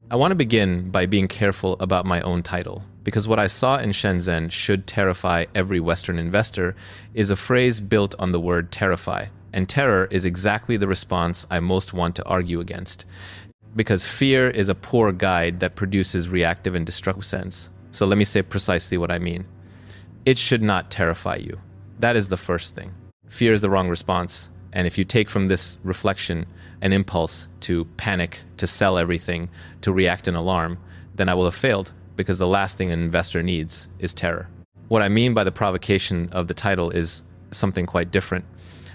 I want to begin by being careful about my own title, because what I saw in Shenzhen should terrify every Western investor is a phrase built on the word terrify. And terror is exactly the response I most want to argue against, because fear is a poor guide that produces reactive and destructive sense. So let me say precisely what I mean. It should not terrify you. That is the first thing. Fear is the wrong response. And if you take from this reflection an impulse to panic, to sell everything, to react in alarm, then I will have failed, because the last thing an investor needs is terror. What I mean by the provocation of the title is something quite different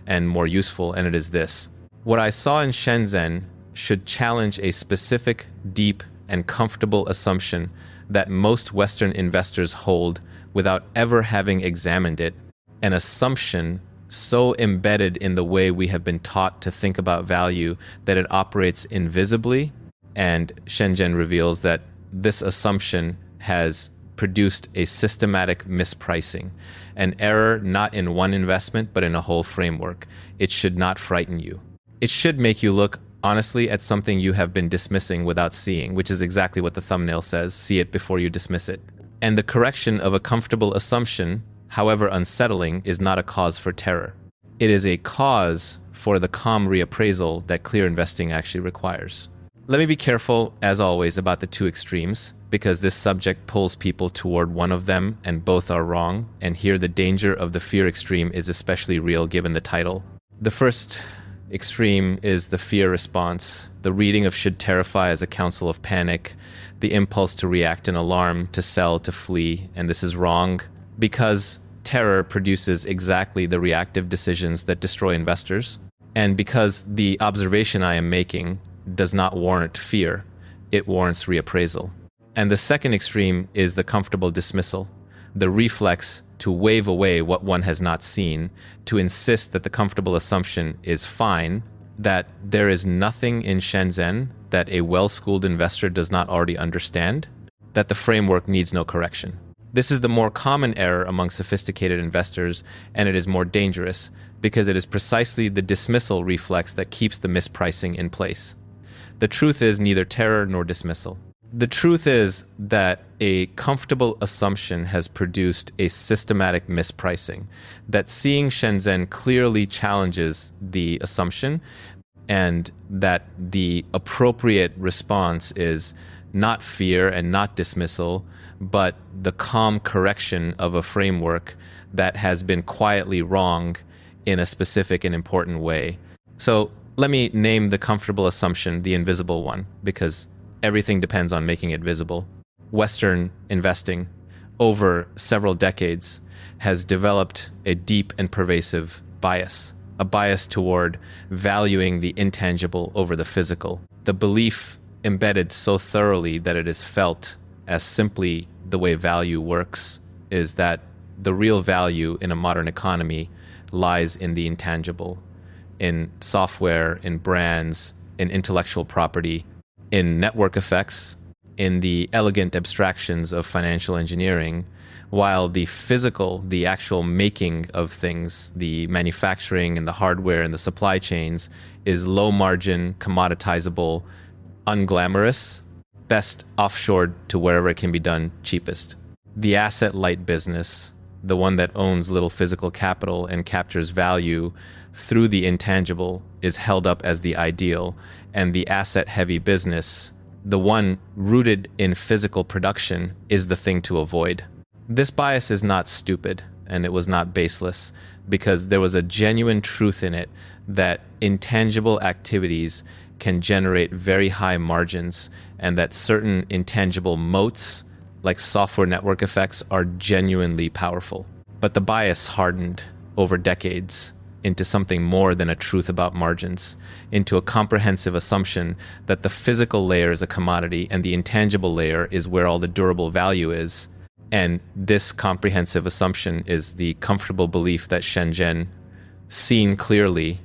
and more useful, and it is this. What I saw in Shenzhen should challenge a specific, deep, and comfortable assumption that most Western investors hold without ever having examined it, an assumption so embedded in the way we have been taught to think about value that it operates invisibly. And Shenzhen reveals that this assumption has produced a systematic mispricing, an error not in one investment, but in a whole framework. It should not frighten you. It should make you look honestly at something you have been dismissing without seeing, which is exactly what the thumbnail says: see it before you dismiss it. And the correction of a comfortable assumption, however unsettling, is not a cause for terror. It is a cause for the calm reappraisal that clear investing actually requires. Let me be careful, as always, about the two extremes, because this subject pulls people toward one of them and both are wrong, and here the danger of the fear extreme is especially real given the title. The first extreme is the fear response, the reading of should terrify as a counsel of panic, the impulse to react in alarm, to sell, to flee, and this is wrong, because terror produces exactly the reactive decisions that destroy investors, and because the observation I am making does not warrant fear, it warrants reappraisal. And the second extreme is the comfortable dismissal, the reflex to wave away what one has not seen, to insist that the comfortable assumption is fine, that there is nothing in Shenzhen that a well-schooled investor does not already understand, that the framework needs no correction. This is the more common error among sophisticated investors, and it is more dangerous because it is precisely the dismissal reflex that keeps the mispricing in place. The truth is neither terror nor dismissal. The truth is that a comfortable assumption has produced a systematic mispricing, that seeing Shenzhen clearly challenges the assumption, and that the appropriate response is not fear and not dismissal, but the calm correction of a framework that has been quietly wrong in a specific and important way. So let me name the comfortable assumption the invisible one, because everything depends on making it visible. Western investing, over several decades, has developed a deep and pervasive bias, a bias toward valuing the intangible over the physical. The belief embedded so thoroughly that it is felt as simply the way value works is that the real value in a modern economy lies in the intangible, in software, in brands, in intellectual property, in network effects, in the elegant abstractions of financial engineering, while the physical, the actual making of things, the manufacturing and the hardware and the supply chains, is low margin, commoditizable, unglamorous, best offshored to wherever it can be done cheapest. The asset-light business, the one that owns little physical capital and captures value through the intangible, is held up as the ideal, and the asset-heavy business, the one rooted in physical production, is the thing to avoid. This bias is not stupid, and it was not baseless, because there was a genuine truth in it that intangible activities can generate very high margins, and that certain intangible moats, like software network effects, are genuinely powerful. But the bias hardened over decades into something more than a truth about margins, into a comprehensive assumption that the physical layer is a commodity and the intangible layer is where all the durable value is. And this comprehensive assumption is the comfortable belief that Shenzhen, seen clearly,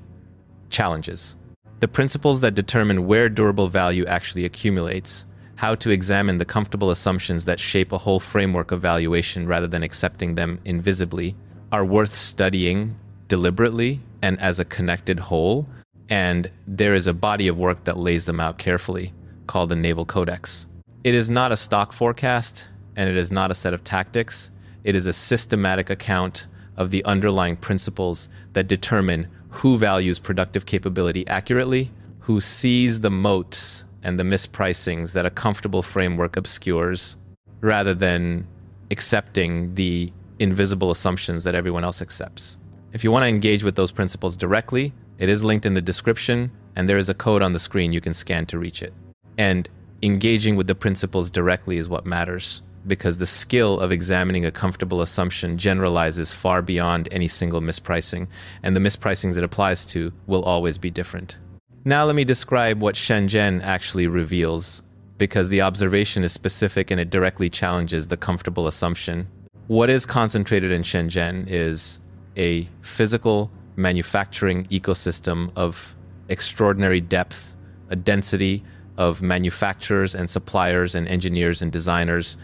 challenges. The principles that determine where durable value actually accumulates, how to examine the comfortable assumptions that shape a whole framework of valuation rather than accepting them invisibly, are worth studying deliberately and as a connected whole, and there is a body of work that lays them out carefully. called the Naval Codex. It is not a stock forecast, and it is not a set of tactics. It is a systematic account of the underlying principles that determine who values productive capability accurately, who sees the moats and the mispricings that a comfortable framework obscures, rather than accepting the invisible assumptions that everyone else accepts. If you want to engage with those principles directly, it is linked in the description, and there is a code on the screen you can scan to reach it. And engaging with the principles directly is what matters, because the skill of examining a comfortable assumption generalizes far beyond any single mispricing, and the mispricings it applies to will always be different. Now let me describe what Shenzhen actually reveals, because the observation is specific and it directly challenges the comfortable assumption. What is concentrated in Shenzhen is a physical manufacturing ecosystem of extraordinary depth, a density of manufacturers and suppliers and engineers and designers,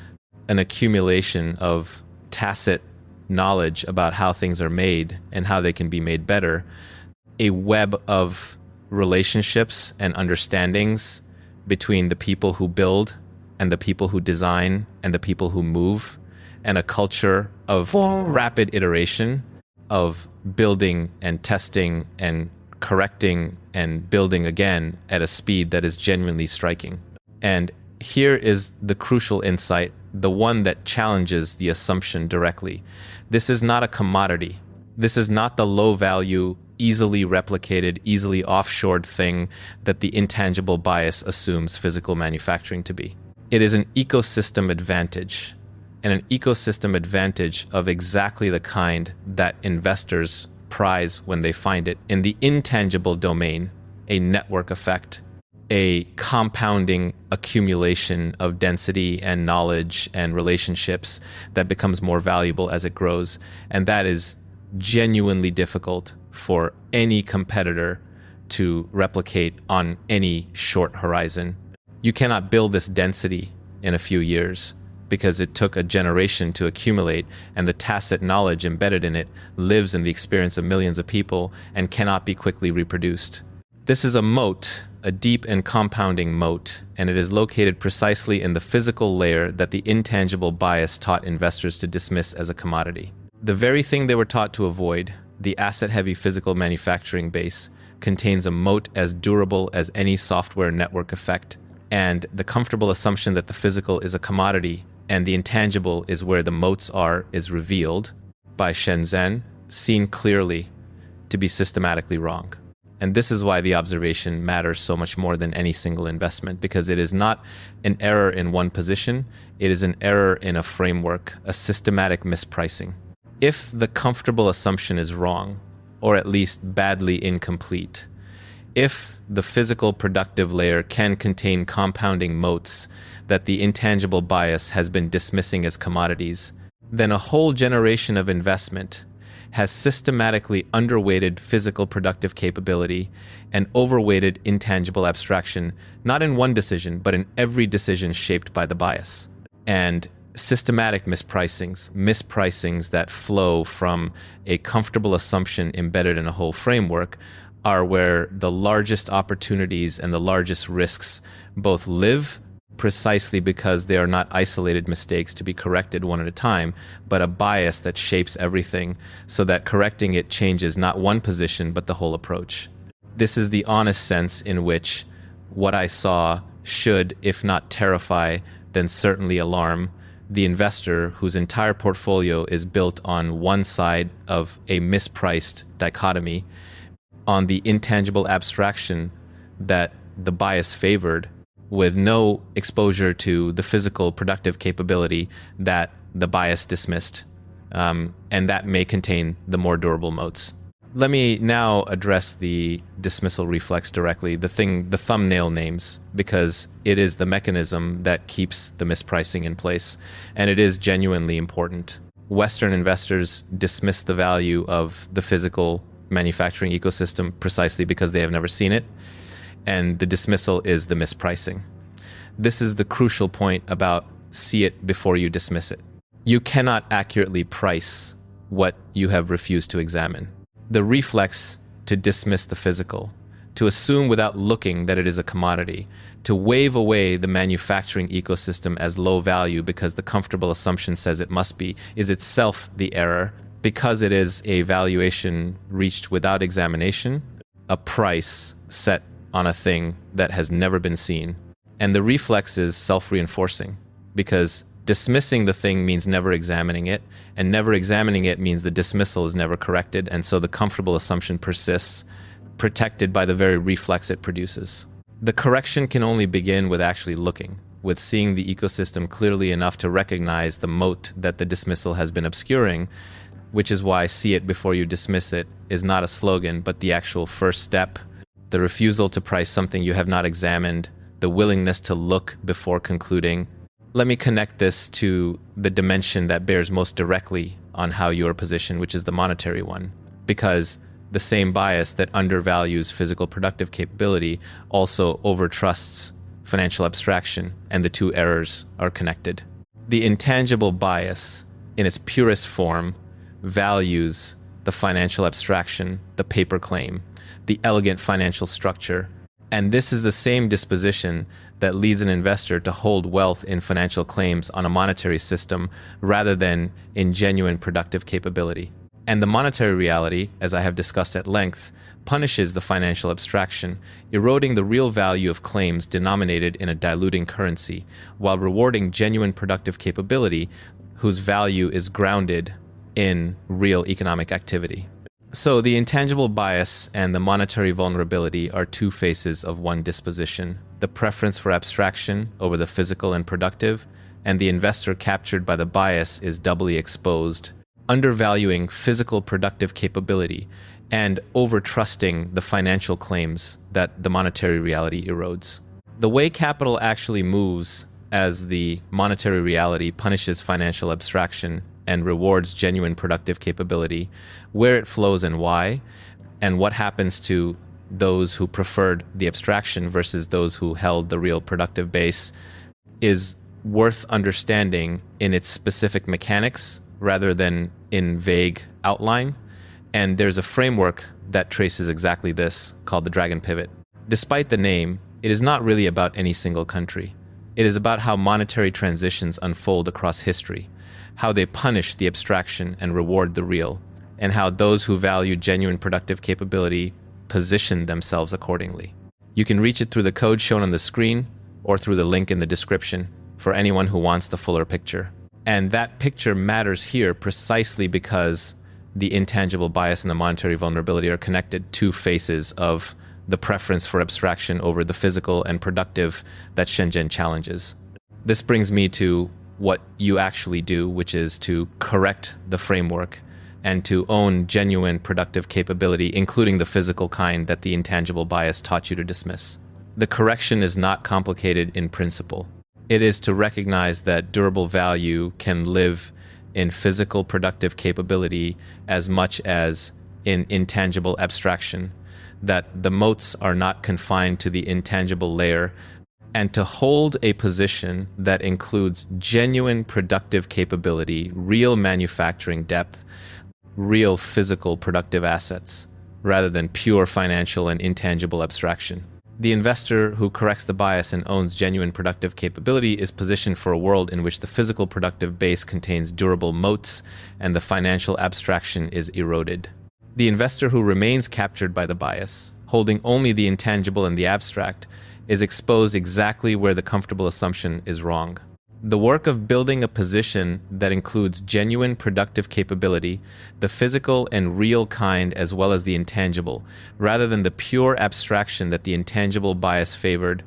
an accumulation of tacit knowledge about how things are made and how they can be made better, a web of relationships and understandings between the people who build and the people who design and the people who move, and a culture of rapid iteration, of building and testing and correcting and building again at a speed that is genuinely striking. And here is the crucial insight, the one that challenges the assumption directly. This is not a commodity. This is not the low value, easily replicated, easily offshored thing that the intangible bias assumes physical manufacturing to be. It is an ecosystem advantage, and an ecosystem advantage of exactly the kind that investors prize when they find it in the intangible domain, a network effect, a compounding accumulation of density and knowledge and relationships that becomes more valuable as it grows. And that is genuinely difficult for any competitor to replicate on any short horizon. You cannot build this density in a few years, because it took a generation to accumulate, and the tacit knowledge embedded in it lives in the experience of millions of people and cannot be quickly reproduced. This is a moat, a deep and compounding moat, and it is located precisely in the physical layer that the intangible bias taught investors to dismiss as a commodity. The very thing they were taught to avoid, the asset-heavy physical manufacturing base, contains a moat as durable as any software network effect, and the comfortable assumption that the physical is a commodity and the intangible is where the moats are is revealed by Shenzhen, seen clearly to be systematically wrong. And this is why the observation matters so much more than any single investment, because it is not an error in one position, it is an error in a framework, a systematic mispricing. If the comfortable assumption is wrong, or at least badly incomplete, if the physical productive layer can contain compounding moats that the intangible bias has been dismissing as commodities, then a whole generation of investment has systematically underweighted physical productive capability and overweighted intangible abstraction, not in one decision, but in every decision shaped by the bias. And systematic mispricings that flow from a comfortable assumption embedded in a whole framework are where the largest opportunities and the largest risks both live, precisely because they are not isolated mistakes to be corrected one at a time, but a bias that shapes everything, so that correcting it changes not one position but the whole approach. This is the honest sense in which what I saw should, if not terrify, then certainly alarm the investor whose entire portfolio is built on one side of a mispriced dichotomy, on the intangible abstraction that the bias favored, with no exposure to the physical productive capability that the bias dismissed, and that may contain the more durable moats. Let me now address the dismissal reflex directly, the thumbnail names, because it is the mechanism that keeps the mispricing in place, and it is genuinely important. Western investors dismiss the value of the physical manufacturing ecosystem precisely because they have never seen it, and the dismissal is the mispricing. This is the crucial point about see it before you dismiss it. You cannot accurately price what you have refused to examine. The reflex to dismiss the physical, to assume without looking that it is a commodity, to wave away the manufacturing ecosystem as low value because the comfortable assumption says it must be, is itself the error, because it is a valuation reached without examination, a price set on a thing that has never been seen. And the reflex is self-reinforcing, because dismissing the thing means never examining it, and never examining it means the dismissal is never corrected, and so the comfortable assumption persists, protected by the very reflex it produces. The correction can only begin with actually looking, with seeing the ecosystem clearly enough to recognize the moat that the dismissal has been obscuring, which is why "see it before you dismiss it" is not a slogan, but the actual first step. The refusal to price something you have not examined, the willingness to look before concluding. Let me connect this to the dimension that bears most directly on how you are positioned, which is the monetary one, because the same bias that undervalues physical productive capability also overtrusts financial abstraction, and the two errors are connected. The intangible bias, in its purest form, values the financial abstraction, the paper claim, the elegant financial structure, and this is the same disposition that leads an investor to hold wealth in financial claims on a monetary system rather than in genuine productive capability. And the monetary reality, as I have discussed at length, punishes the financial abstraction, eroding the real value of claims denominated in a diluting currency, while rewarding genuine productive capability whose value is grounded in real economic activity. So the intangible bias and the monetary vulnerability are two faces of one disposition: the preference for abstraction over the physical and productive, and the investor captured by the bias is doubly exposed, undervaluing physical productive capability and overtrusting the financial claims that the monetary reality erodes. The way capital actually moves as the monetary reality punishes financial abstraction and rewards genuine productive capability, where it flows and why, and what happens to those who preferred the abstraction versus those who held the real productive base, is worth understanding in its specific mechanics rather than in vague outline. And there's a framework that traces exactly this, called the Dragon Pivot. Despite the name, it is not really about any single country. It is about how monetary transitions unfold across history, how they punish the abstraction and reward the real, and how those who value genuine productive capability position themselves accordingly. You can reach it through the code shown on the screen or through the link in the description for anyone who wants the fuller picture. And that picture matters here precisely because the intangible bias and the monetary vulnerability are connected, two faces of the preference for abstraction over the physical and productive that Shenzhen challenges. This brings me to what you actually do, which is to correct the framework and to own genuine productive capability, including the physical kind that the intangible bias taught you to dismiss. The correction is not complicated in principle. It is to recognize that durable value can live in physical productive capability as much as in intangible abstraction, that the moats are not confined to the intangible layer, and to hold a position that includes genuine productive capability, real manufacturing depth, real physical productive assets, rather than pure financial and intangible abstraction. The investor who corrects the bias and owns genuine productive capability is positioned for a world in which the physical productive base contains durable moats and the financial abstraction is eroded. The investor who remains captured by the bias, holding only the intangible and the abstract, is exposed exactly where the comfortable assumption is wrong. The work of building a position that includes genuine productive capability, the physical and real kind as well as the intangible, rather than the pure abstraction that the intangible bias favored,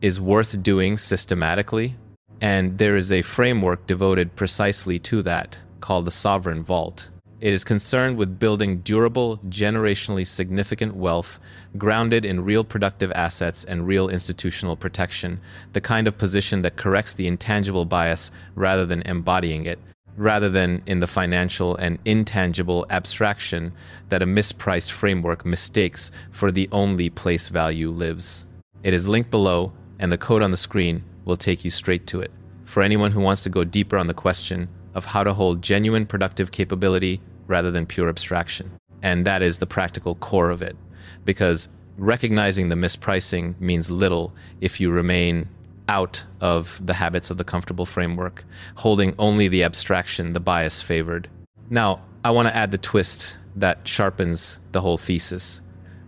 is worth doing systematically. And there is a framework devoted precisely to that, called the Sovereign Vault. It is concerned with building durable, generationally significant wealth grounded in real productive assets and real institutional protection, the kind of position that corrects the intangible bias rather than embodying it, rather than in the financial and intangible abstraction that a mispriced framework mistakes for the only place value lives. It is linked below, and the code on the screen will take you straight to it, for anyone who wants to go deeper on the question of how to hold genuine productive capability rather than pure abstraction. And that is the practical core of it, because recognizing the mispricing means little if you remain out of the habits of the comfortable framework, holding only the abstraction the bias favored. Now, I want to add the twist that sharpens the whole thesis,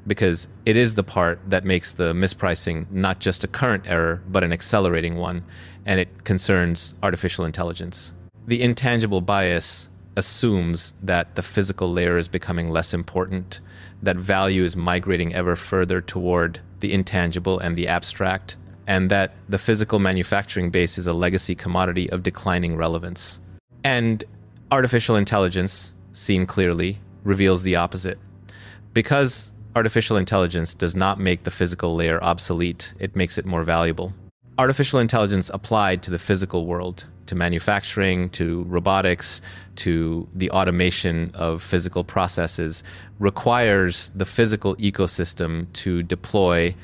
because it is the part that makes the mispricing not just a current error, but an accelerating one, and it concerns artificial intelligence. The intangible bias assumes that the physical layer is becoming less important, that value is migrating ever further toward the intangible and the abstract, and that the physical manufacturing base is a legacy commodity of declining relevance. And artificial intelligence, seen clearly, reveals the opposite. Because artificial intelligence does not make the physical layer obsolete, it makes it more valuable. Artificial intelligence applied to the physical world, to manufacturing, to robotics, to the automation of physical processes, requires the physical ecosystem to deploy,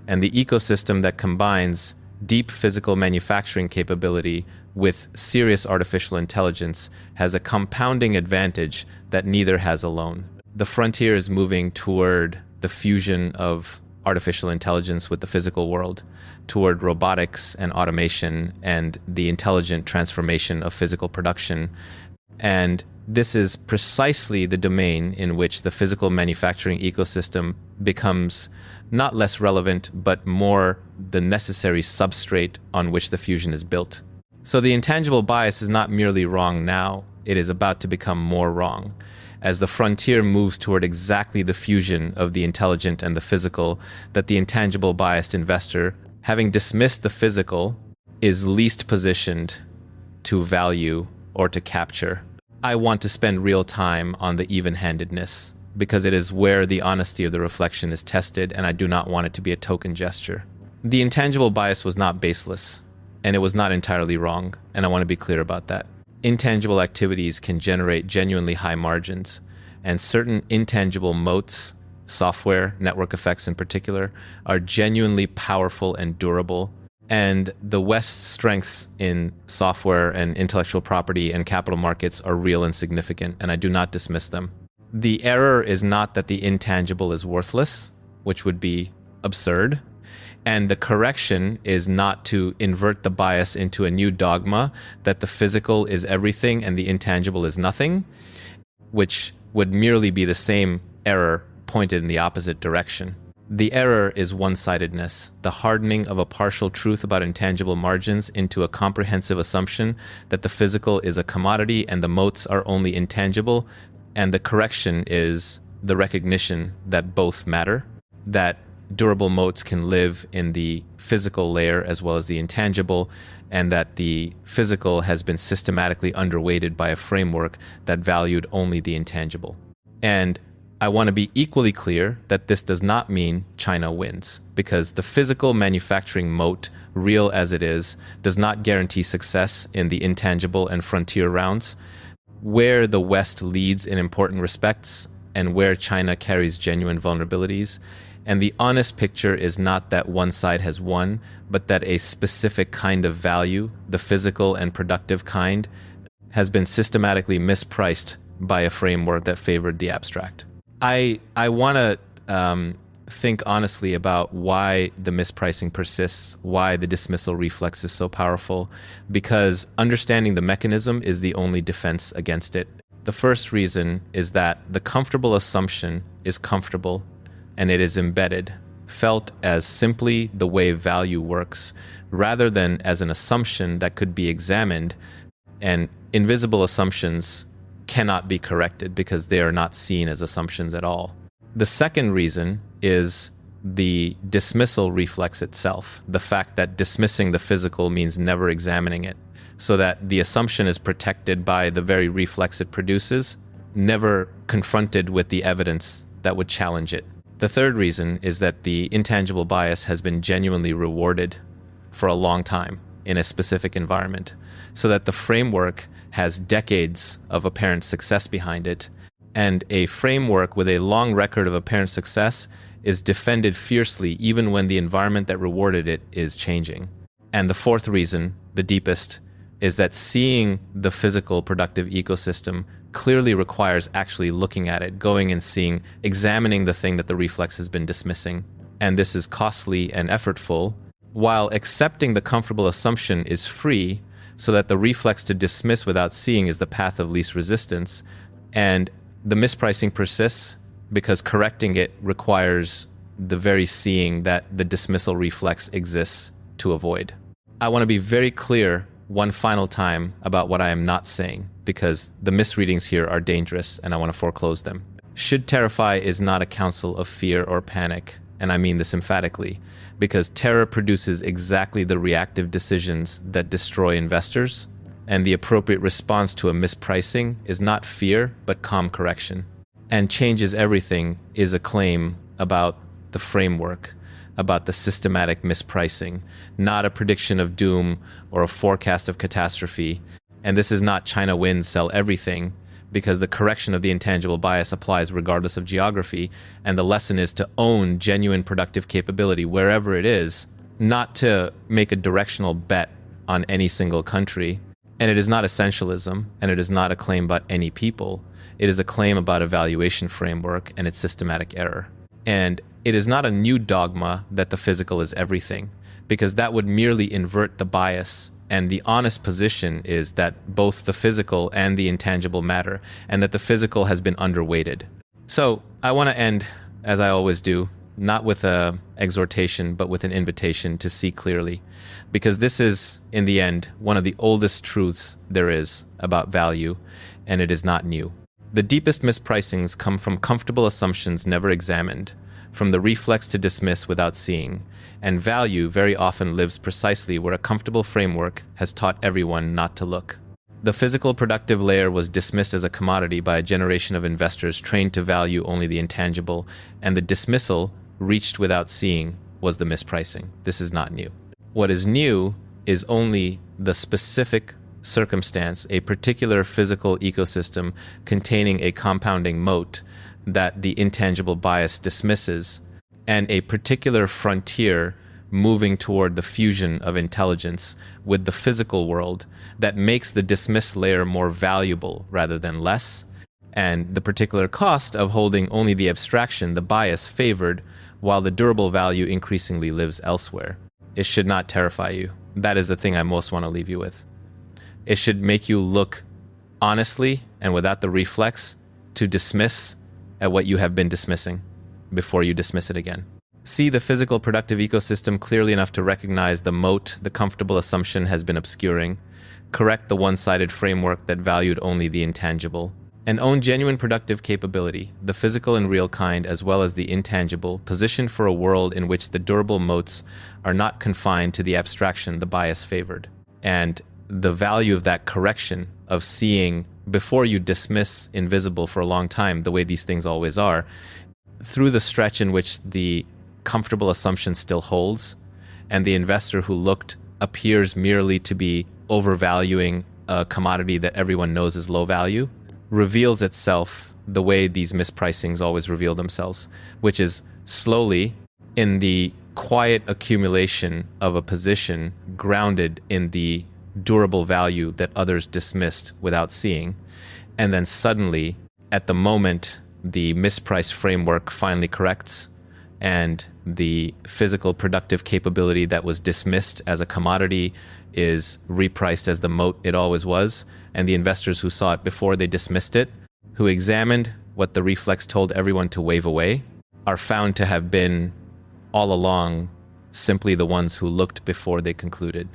and the ecosystem that combines deep physical manufacturing capability with serious artificial intelligence has a compounding advantage that neither has alone. The frontier is moving toward the fusion of artificial intelligence with the physical world, toward robotics and automation and the intelligent transformation of physical production. And this is precisely the domain in which the physical manufacturing ecosystem becomes not less relevant, but more the necessary substrate on which the fusion is built. So the intangible bias is not merely wrong now, it is about to become more wrong. As the frontier moves toward exactly the fusion of the intelligent and the physical, that the intangible biased investor, having dismissed the physical, is least positioned to value or to capture. I want to spend real time on the even-handedness, because it is where the honesty of the reflection is tested, and I do not want it to be a token gesture. The intangible bias was not baseless, and it was not entirely wrong, and I want to be clear about that. Intangible activities can generate genuinely high margins, and certain intangible moats, software, network effects in particular, are genuinely powerful and durable. And the West's strengths in software and intellectual property and capital markets are real and significant, and I do not dismiss them. The error is not that the intangible is worthless, which would be absurd. And the correction is not to invert the bias into a new dogma that the physical is everything and the intangible is nothing, which would merely be the same error pointed in the opposite direction. The error is one-sidedness, the hardening of a partial truth about intangible margins into a comprehensive assumption that the physical is a commodity and the moats are only intangible, and the correction is the recognition that both matter, that durable moats can live in the physical layer as well as the intangible, and that the physical has been systematically underweighted by a framework that valued only the intangible. And I want to be equally clear that this does not mean China wins, because the physical manufacturing moat, real as it is, does not guarantee success in the intangible and frontier rounds. Where the West leads in important respects and where China carries genuine vulnerabilities. And the honest picture is not that one side has won, but that a specific kind of value, the physical and productive kind, has been systematically mispriced by a framework that favored the abstract. I want to think honestly about why the mispricing persists, why the dismissal reflex is so powerful, because understanding the mechanism is the only defense against it. The first reason is that the comfortable assumption is comfortable, and it is embedded, felt as simply the way value works, rather than as an assumption that could be examined, and invisible assumptions cannot be corrected because they are not seen as assumptions at all. The second reason is the dismissal reflex itself, the fact that dismissing the physical means never examining it, so that the assumption is protected by the very reflex it produces, never confronted with the evidence that would challenge it. The third reason is that the intangible bias has been genuinely rewarded for a long time in a specific environment, so that the framework has decades of apparent success behind it, and a framework with a long record of apparent success is defended fiercely even when the environment that rewarded it is changing. And the fourth reason, the deepest, is that seeing the physical productive ecosystem clearly requires actually looking at it, going and seeing, examining the thing that the reflex has been dismissing. and this is costly and effortful, while accepting the comfortable assumption is free, so that the reflex to dismiss without seeing is the path of least resistance, and the mispricing persists because correcting it requires the very seeing that the dismissal reflex exists to avoid. I want to be very clear one final time about what I am not saying, because the misreadings here are dangerous and I want to foreclose them. Should Terrify is not a counsel of fear or panic, and I mean this emphatically, because terror produces exactly the reactive decisions that destroy investors, and the appropriate response to a mispricing is not fear, but calm correction. And changes everything is a claim about the framework, about the systematic mispricing, not a prediction of doom or a forecast of catastrophe. And this is not China wins, sell everything, because the correction of the intangible bias applies regardless of geography, and the lesson is to own genuine productive capability wherever it is, not to make a directional bet on any single country. And it is not essentialism, and it is not a claim about any people. It is a claim about a valuation framework and its systematic error. And it is not a new dogma that the physical is everything, because that would merely invert the bias. And the honest position is that both the physical and the intangible matter, and that the physical has been underweighted. So I want to end, as I always do, not with an exhortation, but with an invitation to see clearly. Because this is, in the end, one of the oldest truths there is about value, and it is not new. The deepest mispricings come from comfortable assumptions never examined, from the reflex to dismiss without seeing, and value very often lives precisely where a comfortable framework has taught everyone not to look. The physical productive layer was dismissed as a commodity by a generation of investors trained to value only the intangible, and the dismissal, reached without seeing, was the mispricing. This is not new. What is new is only the specific circumstance, a particular physical ecosystem containing a compounding moat that the intangible bias dismisses, and a particular frontier moving toward the fusion of intelligence with the physical world that makes the dismissed layer more valuable rather than less, and the particular cost of holding only the abstraction, the bias, favored, while the durable value increasingly lives elsewhere. It should not terrify you. That is the thing I most want to leave you with. It should make you look honestly and without the reflex to dismiss at what you have been dismissing before you dismiss it again. See the physical productive ecosystem clearly enough to recognize the moat the comfortable assumption has been obscuring, correct the one-sided framework that valued only the intangible, and own genuine productive capability, the physical and real kind as well as the intangible, positioned for a world in which the durable moats are not confined to the abstraction the bias favored. And the value of that correction, of seeing before you dismiss invisible for a long time, the way these things always are, through the stretch in which the comfortable assumption still holds, and the investor who looked appears merely to be overvaluing a commodity that everyone knows is low value, reveals itself the way these mispricings always reveal themselves, which is slowly in the quiet accumulation of a position grounded in the durable value that others dismissed without seeing, and then suddenly, at the moment the mispriced framework finally corrects, and the physical productive capability that was dismissed as a commodity is repriced as the moat it always was, and the investors who saw it before they dismissed it, who examined what the reflex told everyone to wave away, are found to have been all along simply the ones who looked before they concluded.